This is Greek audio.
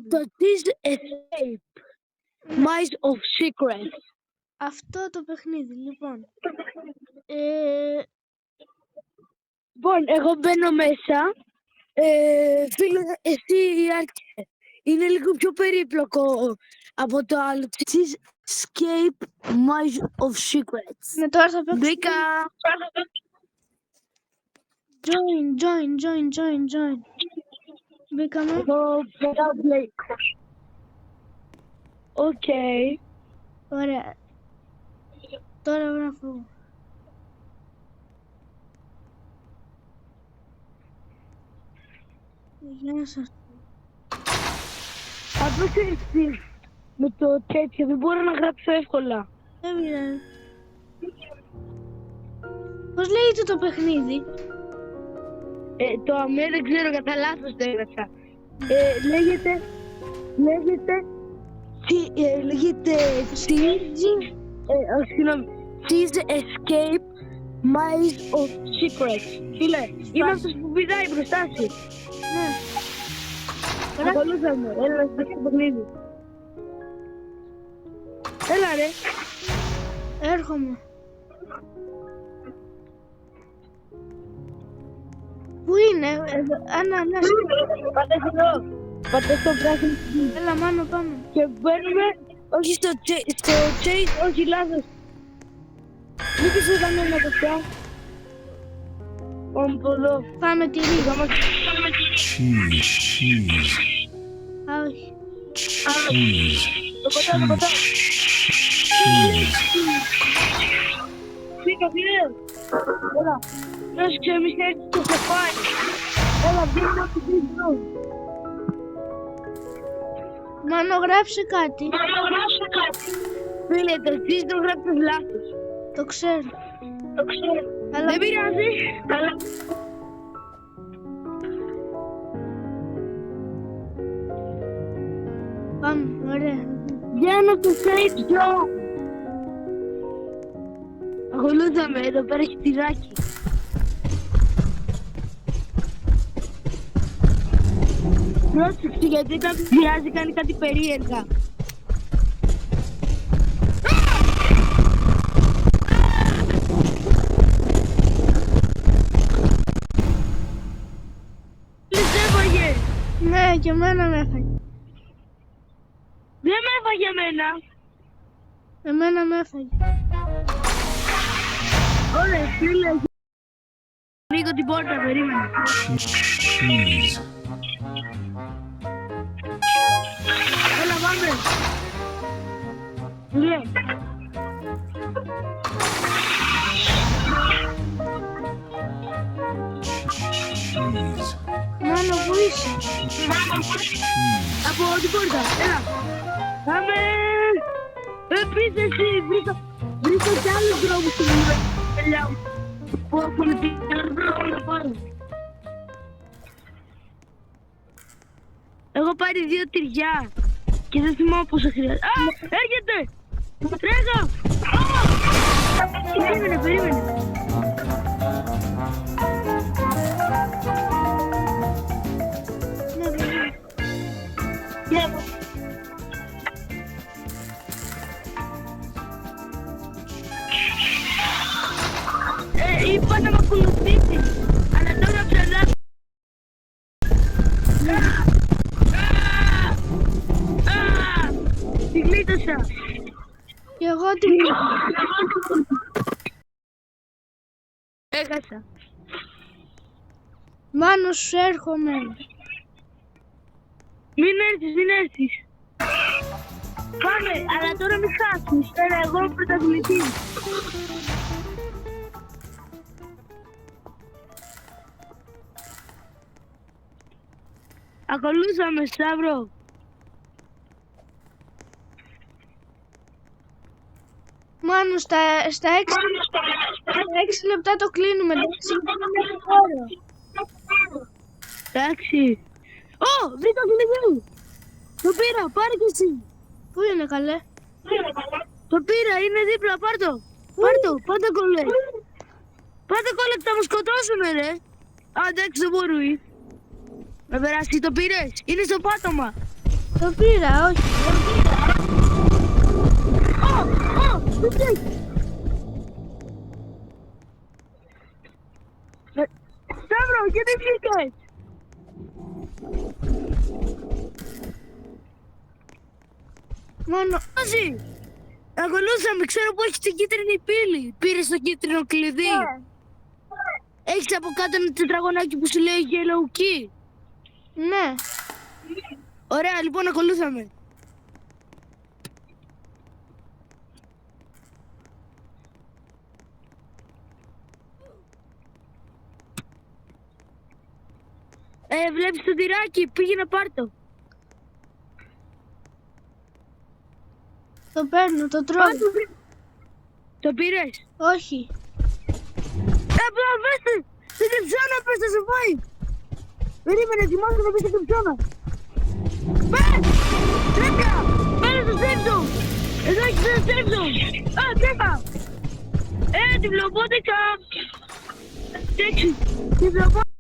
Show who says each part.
Speaker 1: Το This Escape Mice of Secrets.
Speaker 2: Αυτό το παιχνίδι, λοιπόν.
Speaker 1: Λοιπόν, εγώ μπαίνω μέσα. Φίλε, εσύ άρχισε. Είναι λίγο πιο περίπλοκο από το άλλο. This Escape Mice of Secrets.
Speaker 2: Ναι, τώρα θα παίξω.
Speaker 1: Μπήκα.
Speaker 2: Join. Μπήκαμε.
Speaker 1: Εγώ πετάω play. Οκ.
Speaker 2: Ωραία. Τώρα γράφω. Γεια σας.
Speaker 1: Απλώς έτσι με το τέτοιο δεν μπορώ να γράψω εύκολα.
Speaker 2: Δεν πειράζει. Πώς λέγεται το παιχνίδι?
Speaker 1: Το αμέ δεν ξέρω, κατά λάθος το έγραψα. Λέγεται This Escape Mice of Secrets. Φίλε, είναι αυτός που πηδάει μπροστά σου.
Speaker 2: Ναι.
Speaker 1: Ακολούθαμε, έλα να στο παιχνίδι. Έλα ρε.
Speaker 2: Έρχομαι. Πού είναι? Ναι.
Speaker 1: Πάτε στο πράσινο.
Speaker 2: Έλα Μάνο, πάμε.
Speaker 1: Και μπαίνουμε, όχι στο chase, όχι λάθος. Μην πεις όταν είναι από αυτά. Πάμε από εδώ.
Speaker 2: Πάμε τυρί.
Speaker 3: Cheese.
Speaker 2: Α, όχι.
Speaker 1: Το ποτά. Φύγα, έλα. Να σου ξεμιστέρεις το κεφάλι. Έλα, βγαίνουμε από την εδώ.
Speaker 2: Μάνο, γράψε κάτι.
Speaker 1: Φίλε, το εσείς το γράψες λάθος.
Speaker 2: Το ξέρω. Αλλά
Speaker 1: Δεν πειράζει.
Speaker 2: πάμε, ωραία.
Speaker 1: Βγαίνω το safe zone. Ακολούθαμε, εδώ πέρα έχει τυράκι. Πρόσεξε, γιατί κάποιος βιάζει, κάνει κάτι περίεργα.
Speaker 2: Ναι, και εμένα με έφαγε.
Speaker 1: Δεν με έφαγε εμένα.
Speaker 2: Εμένα με έφαγε.
Speaker 1: Ωραία, φίλε. Ανοίγω την πόρτα, περίμενε.
Speaker 3: Cheese.
Speaker 1: Έλα, πάμε. Φίλε.
Speaker 3: Cheese.
Speaker 2: Μάνο, πού είσαι?
Speaker 1: Από την πόρτα, έλα. Πάμε. Πίσω εσύ, βρήκα κι άλλους δρόμους στην ελιά μου. Που έχουν την δρόμο να πάρω. Έχω πάρει 2 τυριά και δεν θυμάμαι πόσο χρειάζεται. Α, έρχεται! Τρέχω! Περίμενε. Είπα να μ' ακολουθήσεις, αλλά τώρα ψαλά. Τη γλίτωσα.
Speaker 2: Και εγώ τι...
Speaker 1: Έχασα.
Speaker 2: Μάνο, σου έρχομαι.
Speaker 1: Μην έρθεις. Πάμε, αλλά τώρα μην χάσεις. Τώρα εγώ είμαι πρωταθλητής. Ακολούθαμε, Σταύρο.
Speaker 2: Μάνο, στα 6 λεπτά το κλείνουμε.
Speaker 1: Εντάξει. Ω, βρήκα κλειδί. Το πήρα, πάρε κι εσύ.
Speaker 2: Πού είναι, καλέ?
Speaker 1: Το πήρα, είναι δίπλα, πάρ' το. Πάρ' το κολλέ. Πάρ' το κολλέ, θα μου σκοτώσουνε, ρε. Α, εντάξει, δεν μπορεί. Με περάσει, το πήρες. Είναι στο πάτωμα.
Speaker 2: Το πήρα, όχι.
Speaker 1: Τι τρέχει. Σταύρο, γιατί βγήκες.
Speaker 2: Μόνο...
Speaker 1: Μαζί. Ακολούθαμε, ξέρω που έχεις την κίτρινη πύλη. Πήρες το κίτρινο κλειδί. Έχεις από κάτω ένα τετραγωνάκι που σου λέει Yellow Key.
Speaker 2: Ναι.
Speaker 1: Ωραία, λοιπόν, ακολούθαμε. Βλέπεις το τυράκι, πήγαινε πάρ' το.
Speaker 2: Το παίρνω, το τρώω.
Speaker 1: Το πήρες.
Speaker 2: Όχι.
Speaker 1: Πες στην κεψόνα, πες θα σε φάει. Περίμενε, ετοιμάσαι να πεις στην κεψόνα. Πες! Τρέκα! Πέρα στο safe zone. Εδώ έχεις ένα safe zone. Τρέκα! Τη βλοπότικα. Τέξι, τη βλοπότικα.